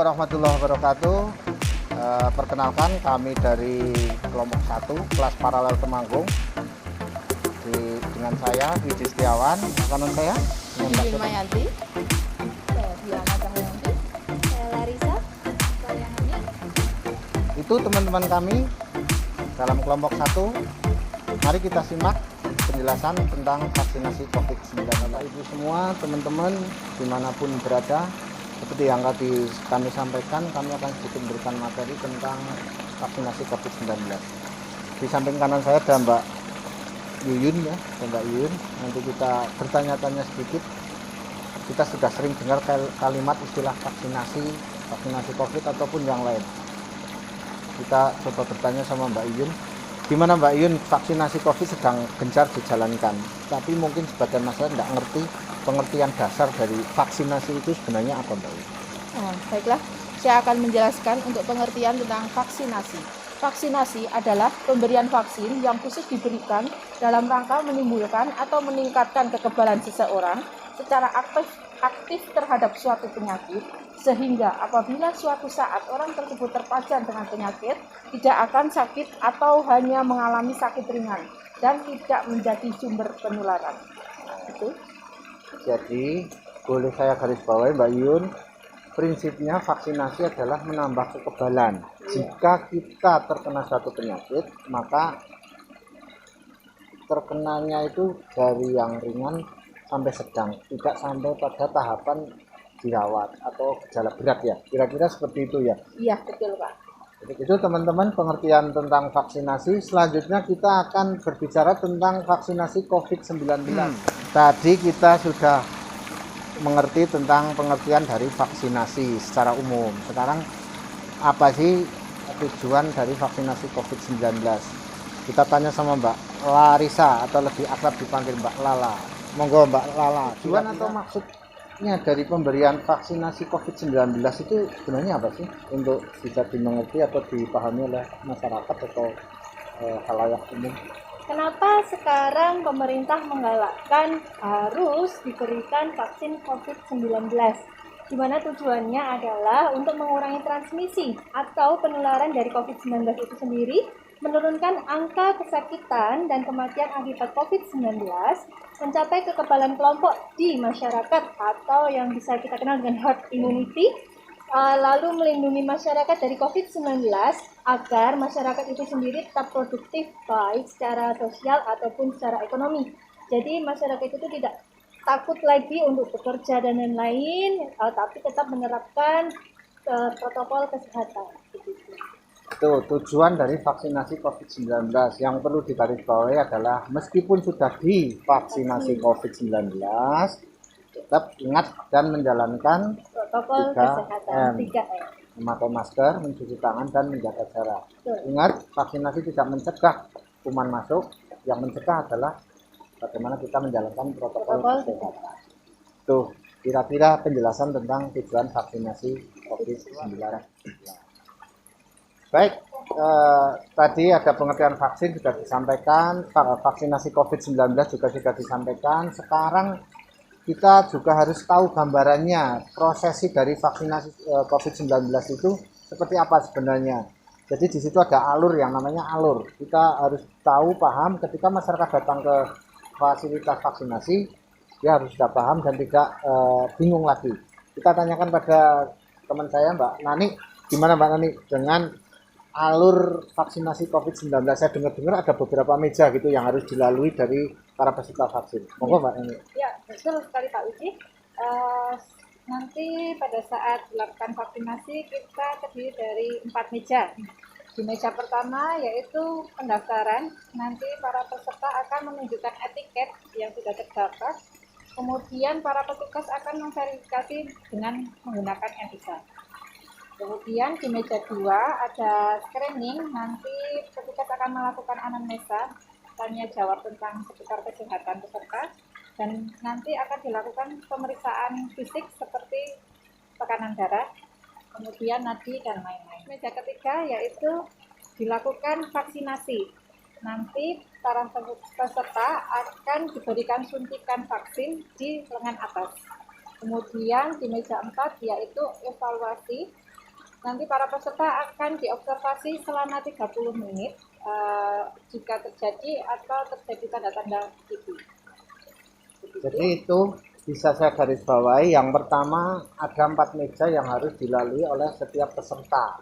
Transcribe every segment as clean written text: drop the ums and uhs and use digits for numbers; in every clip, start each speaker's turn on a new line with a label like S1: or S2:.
S1: warahmatullahi wabarakatuh. Perkenalkan, kami dari kelompok 1 kelas paralel Temanggung. Dengan saya Widi Setiawan, kanan saya
S2: Yuyun Mayanti,
S3: Saya Diana Cahyanti. Saya Larissa. Saya Hani.
S1: Itu teman-teman kami dalam kelompok 1. Mari kita simak penjelasan tentang vaksinasi COVID-19. Ibu semua, teman-teman dimanapun berada, seperti yang tadi kami sampaikan, kami akan sedikit memberikan materi tentang vaksinasi COVID-19. Di samping kanan saya ada Mbak Yuyun ya, Mbak Yuyun. Nanti kita bertanya-tanya sedikit. Kita sudah sering dengar kalimat istilah vaksinasi COVID ataupun yang lain. Kita coba bertanya sama Mbak Yuyun. Gimana Mbak Yuyun, vaksinasi COVID sedang gencar dijalankan, tapi mungkin sebagian masyarakat tidak ngerti pengertian dasar dari vaksinasi itu sebenarnya apa Mbak Yuyun?
S2: Baiklah, saya akan menjelaskan untuk pengertian tentang vaksinasi. Vaksinasi adalah pemberian vaksin yang khusus diberikan dalam rangka menimbulkan atau meningkatkan kekebalan seseorang secara aktif terhadap suatu penyakit, sehingga apabila suatu saat orang tersebut terpapar dengan penyakit, tidak akan sakit atau hanya mengalami sakit ringan dan tidak menjadi sumber penularan. Itu.
S1: Jadi boleh saya garis bawahi Mbak Yuyun, prinsipnya vaksinasi adalah menambah kekebalan. Jika kita terkena suatu penyakit, maka terkenanya itu dari yang ringan sampai sedang, tidak sampai pada tahapan dirawat atau gejala berat ya. Kira-kira seperti itu ya.
S2: Iya, betul Pak.
S1: Jadi itu teman-teman pengertian tentang vaksinasi. Selanjutnya kita akan berbicara tentang vaksinasi COVID-19. Tadi kita sudah mengerti tentang pengertian dari vaksinasi secara umum. Sekarang apa sih tujuan dari vaksinasi COVID-19? Kita tanya sama Mbak Larissa atau lebih akrab dipanggil Mbak Lala. Monggo Mbak Lala. Tujuan atau maksudnya dari pemberian vaksinasi COVID-19 itu sebenarnya apa sih? Untuk bisa dimengerti atau dipahami oleh masyarakat atau khalayak umum.
S3: Kenapa sekarang pemerintah menggalakkan harus diberikan vaksin COVID-19? Di mana tujuannya adalah untuk mengurangi transmisi atau penularan dari COVID-19 itu sendiri, menurunkan angka kesakitan dan kematian akibat COVID-19, mencapai kekebalan kelompok di masyarakat atau yang bisa kita kenal dengan herd immunity, lalu melindungi masyarakat dari COVID-19 agar masyarakat itu sendiri tetap produktif baik secara sosial ataupun secara ekonomi. Jadi masyarakat itu tidak takut lagi untuk bekerja dan lain-lain, tapi tetap menerapkan protokol kesehatan.
S1: Itu tujuan dari vaksinasi COVID-19. Yang perlu digarisbawahi adalah meskipun sudah divaksinasi COVID-19, tetap ingat dan menjalankan
S3: Protokol kesehatan 3M.
S1: memakai masker, mencuci tangan, dan menjaga jarak.
S3: Betul.
S1: Ingat, vaksinasi tidak mencegah kuman masuk, yang mencegah adalah bagaimana kita menjalankan protokol kesehatan. Tuh, kira-kira penjelasan tentang tujuan vaksinasi COVID-19. Baik, tadi ada pengertian vaksin sudah disampaikan, vaksinasi COVID-19 juga sudah disampaikan. Sekarang kita juga harus tahu gambarannya, prosesi dari vaksinasi COVID-19 itu seperti apa sebenarnya. Jadi di situ ada alur yang namanya alur. Kita harus tahu, paham ketika masyarakat datang ke fasilitas vaksinasi, dia harus sudah paham dan tidak bingung lagi. Kita tanyakan pada teman saya Mbak Nani, gimana Mbak Nani dengan alur vaksinasi COVID-19? Saya dengar-dengar ada beberapa meja gitu yang harus dilalui dari para peserta vaksin. Monggo Mbak Nani.
S3: Ya, betul sekali Pak Widi. Nanti pada saat dilakukan vaksinasi kita terdiri dari 4 meja. Di meja pertama yaitu pendaftaran. Nanti para peserta akan menunjukkan etiket yang sudah terdaftar. Kemudian para petugas akan memverifikasi dengan menggunakan NIK. Kemudian di meja 2 ada screening. Nanti petugas akan melakukan anamnesa, tanya jawab tentang seputar kesehatan peserta, dan nanti akan dilakukan pemeriksaan fisik seperti tekanan darah, kemudian nadi dan lain-lain. Meja ketiga yaitu dilakukan vaksinasi. Nanti para peserta akan diberikan suntikan vaksin di lengan atas. Kemudian di meja 4 yaitu evaluasi. Nanti para peserta akan diobservasi selama 30 menit jika terjadi atau terjadi tanda-tanda kipi.
S1: Jadi itu bisa saya garis bawahi, yang pertama ada 4 meja yang harus dilalui oleh setiap peserta.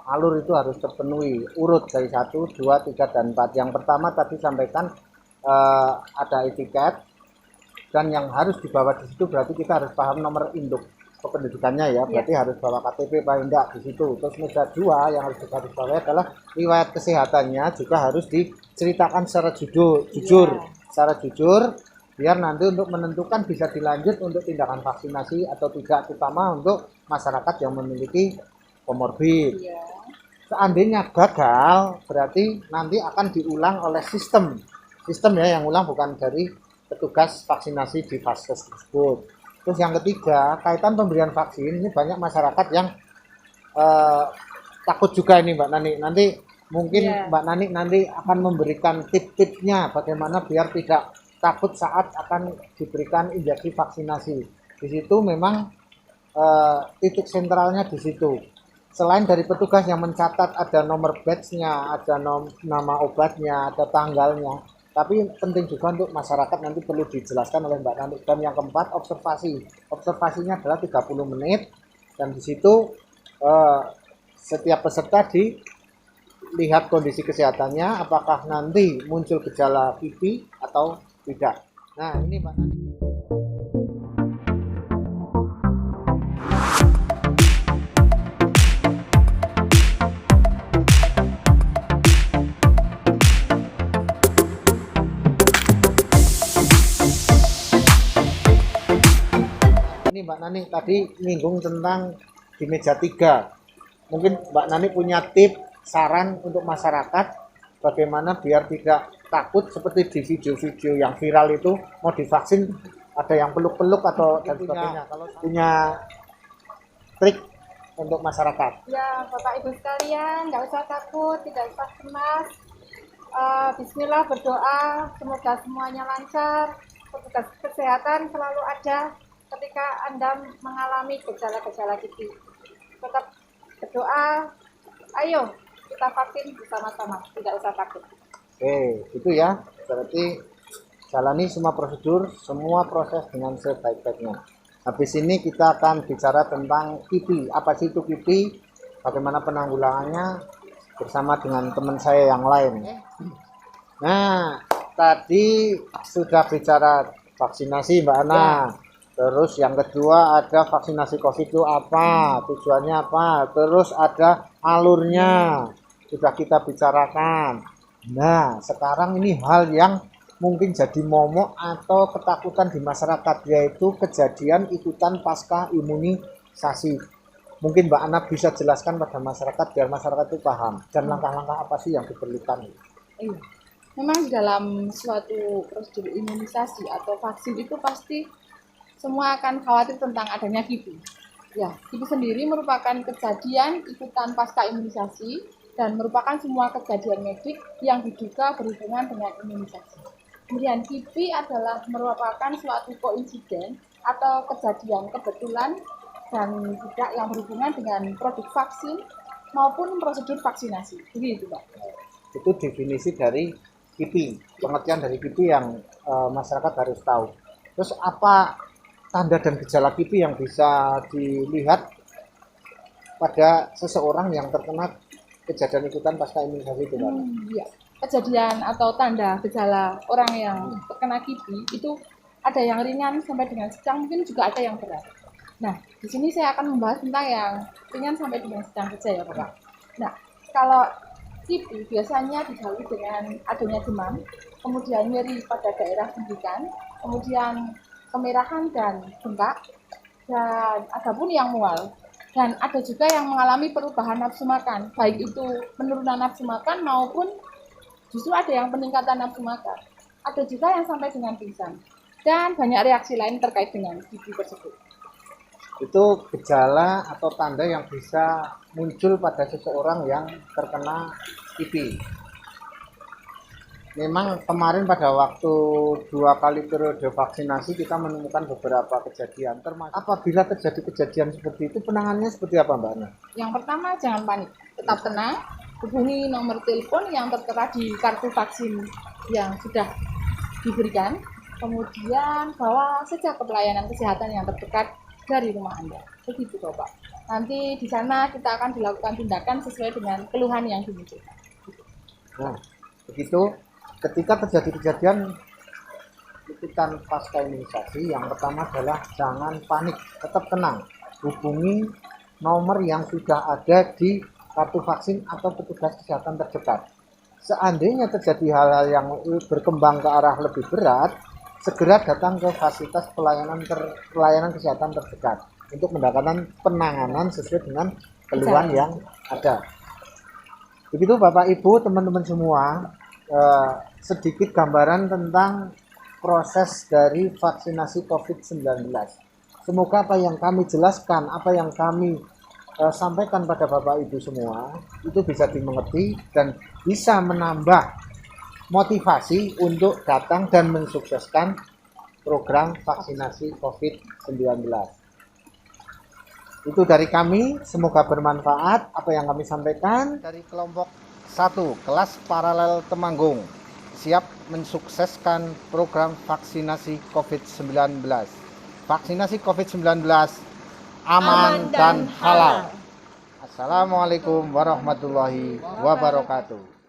S1: Alur itu harus terpenuhi, urut dari 1, 2, 3, dan 4. Yang pertama tadi sampaikan ada etiket, dan yang harus dibawa di situ berarti kita harus paham nomor induk kependudukannya ya, berarti harus bawa KTP paling enggak di situ. Terus meja 2 yang harus digarisbawahi adalah riwayat kesehatannya juga harus diceritakan secara jujur, secara jujur, biar nanti untuk menentukan bisa dilanjut untuk tindakan vaksinasi atau tidak, terutama untuk masyarakat yang memiliki komorbid. Seandainya gagal, berarti nanti akan diulang oleh sistem ya, yang ulang bukan dari petugas vaksinasi di vaskes tersebut. Terus yang ketiga, kaitan pemberian vaksin, ini banyak masyarakat yang takut juga ini Mbak Nani. Nanti mungkin Mbak Nani nanti akan memberikan tip-tipnya bagaimana biar tidak takut saat akan diberikan injeksi vaksinasi. Di situ memang titik sentralnya di situ. Selain dari petugas yang mencatat ada nomor badge-nya, ada nama obatnya, ada tanggalnya, tapi penting juga untuk masyarakat nanti perlu dijelaskan oleh Mbak Nani. Dan yang keempat, observasinya adalah 30 menit, dan di situ setiap peserta dilihat kondisi kesehatannya, apakah nanti muncul gejala kipi atau tidak. Nah ini Mbak Nani. Ini Mbak Nani tadi menyinggung tentang di meja 3. Mungkin Mbak Nani punya tips, saran untuk masyarakat bagaimana biar tidak takut seperti di video-video yang viral itu, mau divaksin ada yang peluk-peluk atau dan sebagainya. Kalau punya trik untuk masyarakat.
S3: Ya, Bapak Ibu sekalian, nggak usah takut, tidak usah cemas. Bismillah, berdoa, semoga semuanya lancar. Petugas kesehatan selalu ada ketika Anda mengalami gejala-gejala kipi. Tetap berdoa, ayo kita vaksin bersama-sama, tidak usah takut.
S1: Oke, itu ya. Berarti jalani semua prosedur, semua proses dengan sebaik-baiknya. Habis ini kita akan bicara tentang kipi. Apa sih itu kipi? Bagaimana penanggulangannya bersama dengan teman saya yang lain. Nah, tadi sudah bicara vaksinasi Mbak Ana. Terus yang kedua ada vaksinasi COVID itu apa, tujuannya apa, terus ada alurnya, sudah kita bicarakan. Nah, sekarang ini hal yang mungkin jadi momok atau ketakutan di masyarakat, yaitu kejadian ikutan pasca imunisasi. Mungkin Mbak Ana bisa jelaskan pada masyarakat biar masyarakat itu paham, dan langkah-langkah apa sih yang diperlukan.
S2: Iya. Memang dalam suatu prosedur imunisasi atau vaksin itu pasti semua akan khawatir tentang adanya kipi. Ya, kipi sendiri merupakan kejadian ikutan pasca imunisasi dan merupakan semua kejadian medik yang diduga berhubungan dengan imunisasi. Kemudian kipi adalah merupakan suatu koinsiden atau kejadian kebetulan dan tidak yang berhubungan dengan produk vaksin maupun prosedur vaksinasi. Begitu, Pak.
S1: Itu definisi dari kipi, pengertian dari kipi yang masyarakat harus tahu. Terus apa tanda dan gejala kipi yang bisa dilihat pada seseorang yang terkena kejadian ikutan pasca imunisasi itu?
S2: Iya. Kejadian atau tanda gejala orang yang terkena kipi itu ada yang ringan sampai dengan sedang, mungkin juga ada yang berat. Nah, di sini saya akan membahas tentang yang ringan sampai dengan sedang saja ya, Bapak. Nah, kalau kipi biasanya didahului dengan adanya demam, kemudian nyeri pada daerah sendikan, kemudian kemerahan dan bengkak, dan ada pun yang mual. Dan ada juga yang mengalami perubahan nafsu makan, baik itu penurunan nafsu makan maupun justru ada yang peningkatan nafsu makan. Ada juga yang sampai dengan pingsan. Dan banyak reaksi lain terkait dengan kipi tersebut.
S1: Itu gejala atau tanda yang bisa muncul pada seseorang yang terkena kipi. Memang kemarin pada waktu 2 kali periode vaksinasi kita menemukan beberapa kejadian, termasuk apabila terjadi kejadian seperti itu penanganannya seperti apa Mbak Ana?
S2: Yang pertama, jangan panik, tetap tenang, hubungi nomor telepon yang tertera di kartu vaksin yang sudah diberikan, kemudian bawa saja ke pelayanan kesehatan yang terdekat dari rumah Anda. Begitu Bapak. Nanti di sana kita akan dilakukan tindakan sesuai dengan keluhan yang dimunculkan.
S1: Nah, begitu ketika terjadi kejadian ikutan pasca imunisasi, yang pertama adalah jangan panik, tetap tenang, hubungi nomor yang sudah ada di kartu vaksin atau petugas kesehatan terdekat. Seandainya terjadi hal-hal yang berkembang ke arah lebih berat, segera datang ke fasilitas pelayanan kesehatan terdekat untuk mendapatkan penanganan sesuai dengan keluhan yang ada. Begitu Bapak Ibu, teman-teman semua, sedikit gambaran tentang proses dari vaksinasi COVID-19. Semoga apa yang kami jelaskan, apa yang kami sampaikan pada Bapak Ibu semua itu bisa dimengerti dan bisa menambah motivasi untuk datang dan mensukseskan program vaksinasi COVID-19. Itu dari kami, semoga bermanfaat apa yang kami sampaikan. Dari kelompok 1, kelas paralel Temanggung, siap mensukseskan program vaksinasi COVID-19. Vaksinasi COVID-19 aman dan halal. Assalamualaikum warahmatullahi wabarakatuh.